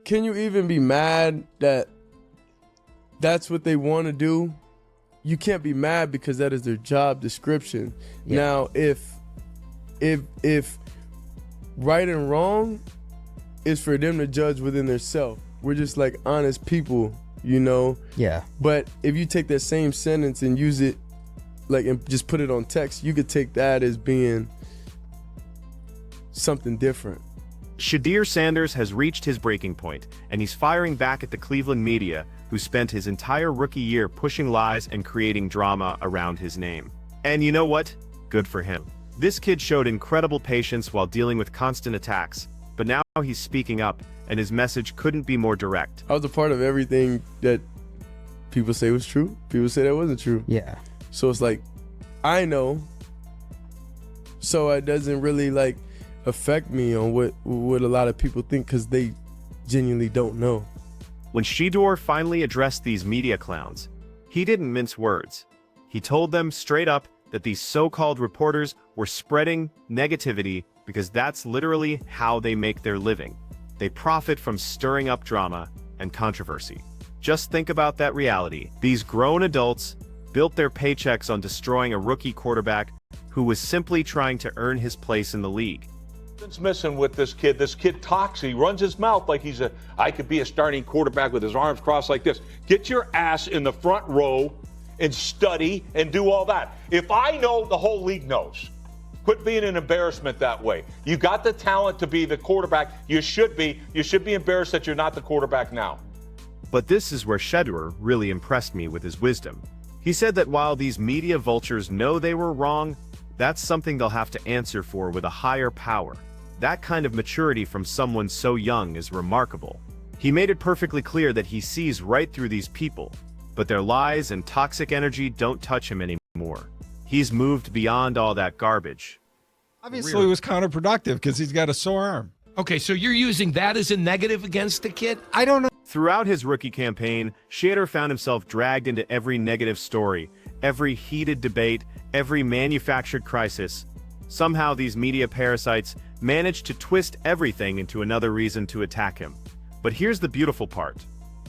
can you even be mad that that's what they want to do? You can't be mad because that is their job description. Yeah. Now, if right and wrong is for them to judge within themselves, we're just like honest people, you know? Yeah. But if you take that same sentence and use it, like, and just put it on text, you could take that as being something different. Shedeur Sanders has reached his breaking point, and he's firing back at the Cleveland media, who spent his entire rookie year pushing lies and creating drama around his name. And you know what? Good for him. This kid showed incredible patience while dealing with constant attacks, but now he's speaking up, and his message couldn't be more direct. I was a part of everything that people say was true. People say that wasn't true. Yeah. So it's like, I know, so it doesn't really like affect me on what a lot of people think, because they genuinely don't know. When Shedeur finally addressed these media clowns, he didn't mince words. He told them straight up that these so-called reporters were spreading negativity because that's literally how they make their living. They profit from stirring up drama and controversy. Just think about that reality. These grown adults built their paychecks on destroying a rookie quarterback who was simply trying to earn his place in the league. What's missing with this kid? This kid talks. He runs his mouth like I could be a starting quarterback with his arms crossed like this. Get your ass in the front row and study and do all that. If I know, the whole league knows. Quit being an embarrassment that way. You got the talent to be the quarterback. You should be. You should be embarrassed that you're not the quarterback now. But this is where Shedeur really impressed me with his wisdom. He said that while these media vultures know they were wrong, that's something they'll have to answer for with a higher power. That kind of maturity from someone so young is remarkable. He made it perfectly clear that he sees right through these people, but their lies and toxic energy don't touch him anymore. He's moved beyond all that garbage. Obviously, it was counterproductive because he's got a sore arm. Okay, so you're using that as a negative against the kid? I don't know. Throughout his rookie campaign, Shedeur found himself dragged into every negative story, every heated debate, every manufactured crisis. Somehow these media parasites managed to twist everything into another reason to attack him. But here's the beautiful part.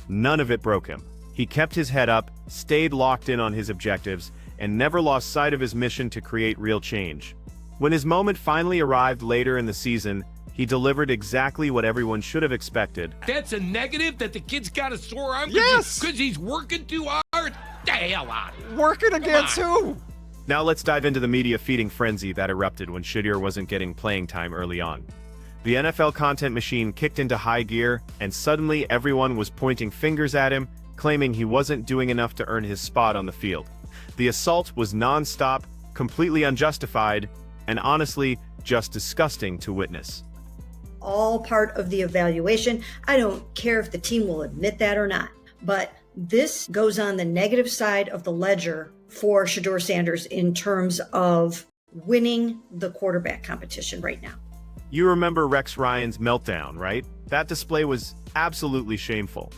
None of it broke him. He kept his head up, stayed locked in on his objectives, and never lost sight of his mission to create real change. When his moment finally arrived later in the season, he delivered exactly what everyone should have expected. That's a negative, that the kid's got a sore arm? Yes! Because he's working too hard? The hell out of here. Working against who? Now let's dive into the media feeding frenzy that erupted when Shedeur wasn't getting playing time early on. The NFL content machine kicked into high gear, and suddenly everyone was pointing fingers at him, claiming he wasn't doing enough to earn his spot on the field. The assault was non-stop, completely unjustified, and honestly, just disgusting to witness. All part of the evaluation. I don't care if the team will admit that or not, but this goes on the negative side of the ledger for Shedeur Sanders in terms of winning the quarterback competition right now. You remember Rex Ryan's meltdown, right? That display was absolutely shameful.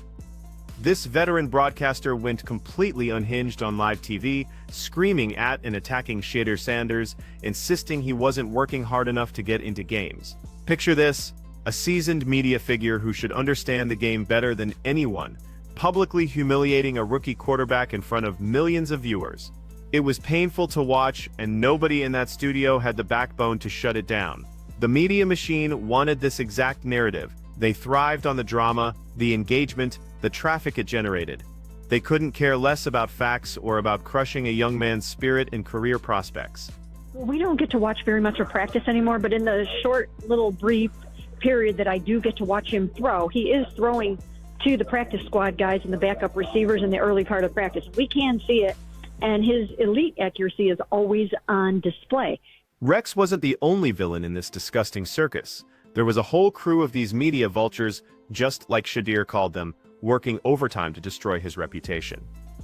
This veteran broadcaster went completely unhinged on live TV, screaming at and attacking Shedeur Sanders, insisting he wasn't working hard enough to get into games. Picture this, a seasoned media figure who should understand the game better than anyone, publicly humiliating a rookie quarterback in front of millions of viewers. It was painful to watch, and nobody in that studio had the backbone to shut it down. The media machine wanted this exact narrative. They thrived on the drama, the engagement, the traffic it generated. They couldn't care less about facts or about crushing a young man's spirit and career prospects. We don't get to watch very much of practice anymore, but in the short, little brief period that I do get to watch him throw, he is throwing to the practice squad guys and the backup receivers in the early part of practice. We can see it, and his elite accuracy is always on display. Rex wasn't the only villain in this disgusting circus. There was a whole crew of these media vultures, just like Shedeur called them, working overtime to destroy his reputation.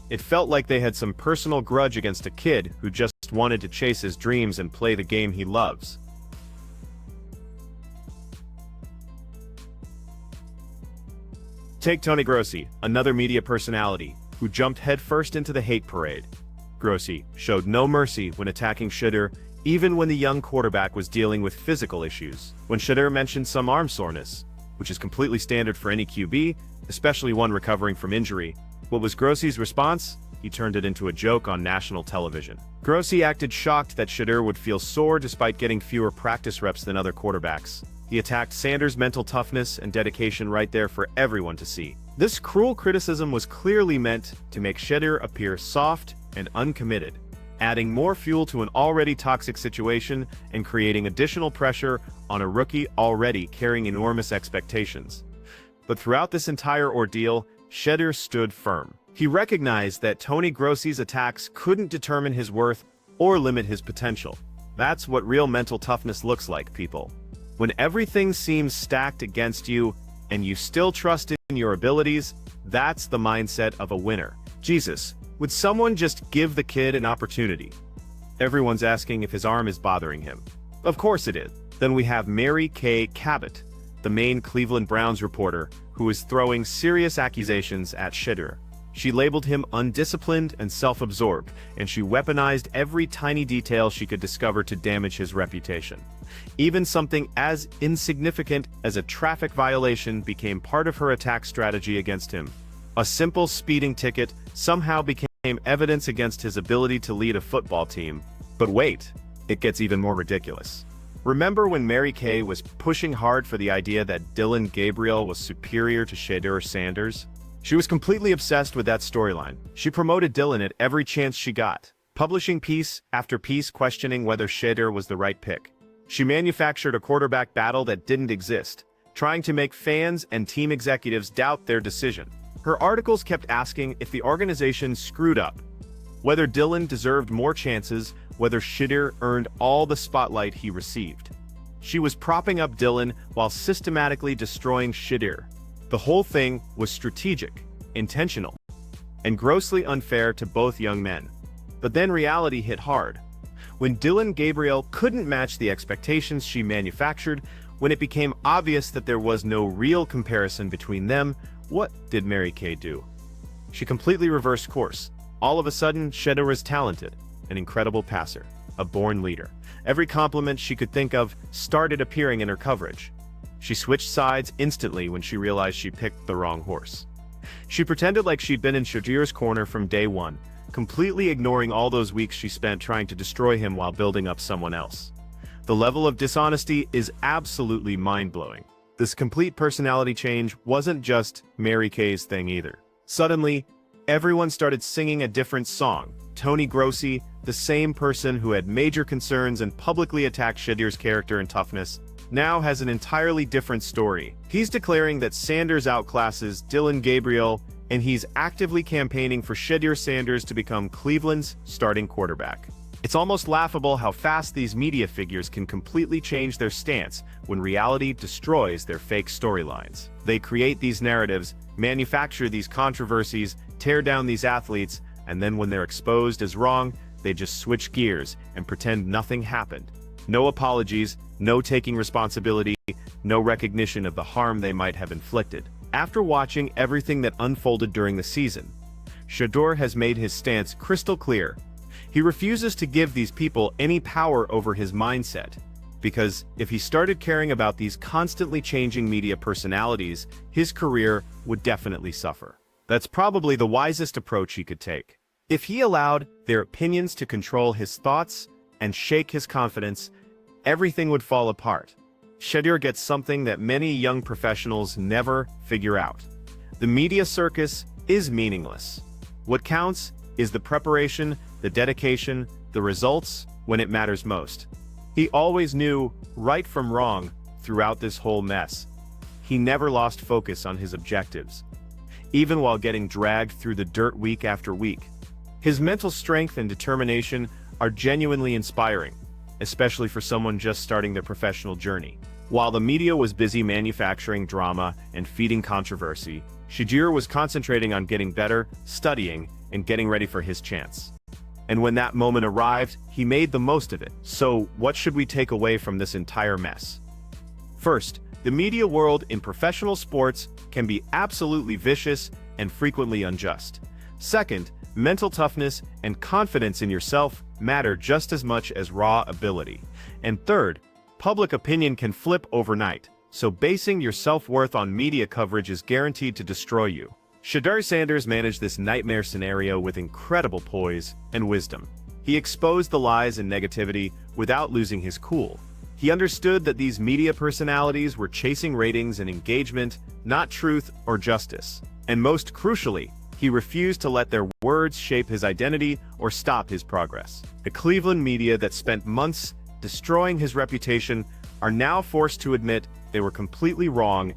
It felt like they had some personal grudge against a kid who just wanted to chase his dreams and play the game he loves. Take Tony Grossi, another media personality, who jumped headfirst into the hate parade. Grossi showed no mercy when attacking Shedeur, even when the young quarterback was dealing with physical issues. When Shedeur mentioned some arm soreness, which is completely standard for any QB, especially one recovering from injury. What was Grossi's response? He turned it into a joke on national television. Grossi acted shocked that Shedeur would feel sore despite getting fewer practice reps than other quarterbacks. He attacked Sanders' mental toughness and dedication right there for everyone to see. This cruel criticism was clearly meant to make Shedeur appear soft and uncommitted, adding more fuel to an already toxic situation and creating additional pressure on a rookie already carrying enormous expectations. But throughout this entire ordeal, Shedeur stood firm. He recognized that Tony Grossi's attacks couldn't determine his worth or limit his potential. That's what real mental toughness looks like, people. When everything seems stacked against you and you still trust in your abilities, that's the mindset of a winner. Jesus, would someone just give the kid an opportunity? Everyone's asking if his arm is bothering him. Of course it is. Then we have Mary Kay Cabot, the main Cleveland Browns reporter, who is throwing serious accusations at Shedeur. She labeled him undisciplined and self-absorbed, and she weaponized every tiny detail she could discover to damage his reputation. Even something as insignificant as a traffic violation became part of her attack strategy against him. A simple speeding ticket somehow became evidence against his ability to lead a football team. But wait, it gets even more ridiculous. Remember when Mary Kay was pushing hard for the idea that Dillon Gabriel was superior to Shedeur Sanders? She was completely obsessed with that storyline. She promoted Dillon at every chance she got, publishing piece after piece questioning whether Shedeur was the right pick. She manufactured a quarterback battle that didn't exist, trying to make fans and team executives doubt their decision. Her articles kept asking if the organization screwed up, whether Dillon deserved more chances, whether Shedeur earned all the spotlight he received. She was propping up Dillon while systematically destroying Shedeur. The whole thing was strategic, intentional, and grossly unfair to both young men. But then reality hit hard. When Dillon Gabriel couldn't match the expectations she manufactured, when it became obvious that there was no real comparison between them, what did Mary Kay do? She completely reversed course. All of a sudden, Shedeur is talented, an incredible passer, a born leader. Every compliment she could think of started appearing in her coverage. She switched sides instantly when she realized she picked the wrong horse. She pretended like she'd been in Shedeur's corner from day one, completely ignoring all those weeks she spent trying to destroy him while building up someone else. The level of dishonesty is absolutely mind-blowing. This complete personality change wasn't just Mary Kay's thing either. Suddenly, everyone started singing a different song. Tony Grossi, the same person who had major concerns and publicly attacked Shedeur's character and toughness, now has an entirely different story. He's declaring that Sanders outclasses Dillon Gabriel, and he's actively campaigning for Shedeur Sanders to become Cleveland's starting quarterback. It's almost laughable how fast these media figures can completely change their stance when reality destroys their fake storylines. They create these narratives, manufacture these controversies, tear down these athletes, and then when they're exposed as wrong, they just switch gears and pretend nothing happened. No apologies, no taking responsibility, no recognition of the harm they might have inflicted. After watching everything that unfolded during the season, Shedeur has made his stance crystal clear. He refuses to give these people any power over his mindset, because if he started caring about these constantly changing media personalities, his career would definitely suffer. That's probably the wisest approach he could take. If he allowed their opinions to control his thoughts and shake his confidence, everything would fall apart. Shedeur gets something that many young professionals never figure out. The media circus is meaningless. What counts is the preparation, the dedication, the results when it matters most. He always knew right from wrong throughout this whole mess. He never lost focus on his objectives, even while getting dragged through the dirt week after week. His mental strength and determination are genuinely inspiring, especially for someone just starting their professional journey. While the media was busy manufacturing drama and feeding controversy, Shedeur was concentrating on getting better, studying, and getting ready for his chance. And when that moment arrived, he made the most of it. So, what should we take away from this entire mess? First, the media world in professional sports can be absolutely vicious and frequently unjust. Second, mental toughness and confidence in yourself matter just as much as raw ability. And third, public opinion can flip overnight. so basing your self-worth on media coverage is guaranteed to destroy you. Shedeur Sanders managed this nightmare scenario with incredible poise and wisdom. He exposed the lies and negativity without losing his cool. He understood that these media personalities were chasing ratings and engagement, not truth or justice. And most crucially, he refused to let their words shape his identity or stop his progress. The Cleveland media that spent months destroying his reputation are now forced to admit they were completely wrong,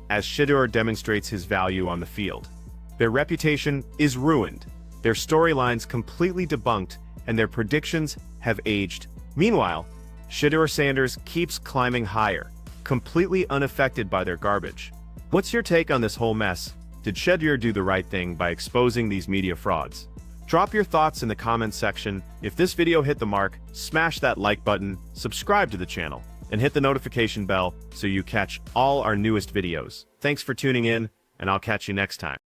as Shedeur demonstrates his value on the field. Their reputation is ruined, their storylines completely debunked, and their predictions have aged. Meanwhile, Shedeur Sanders keeps climbing higher, completely unaffected by their garbage. What's your take on this whole mess? Did Shedeur do the right thing by exposing these media frauds? Drop your thoughts in the comments section. If this video hit the mark, smash that like button, subscribe to the channel, and hit the notification bell so you catch all our newest videos. Thanks for tuning in, and I'll catch you next time.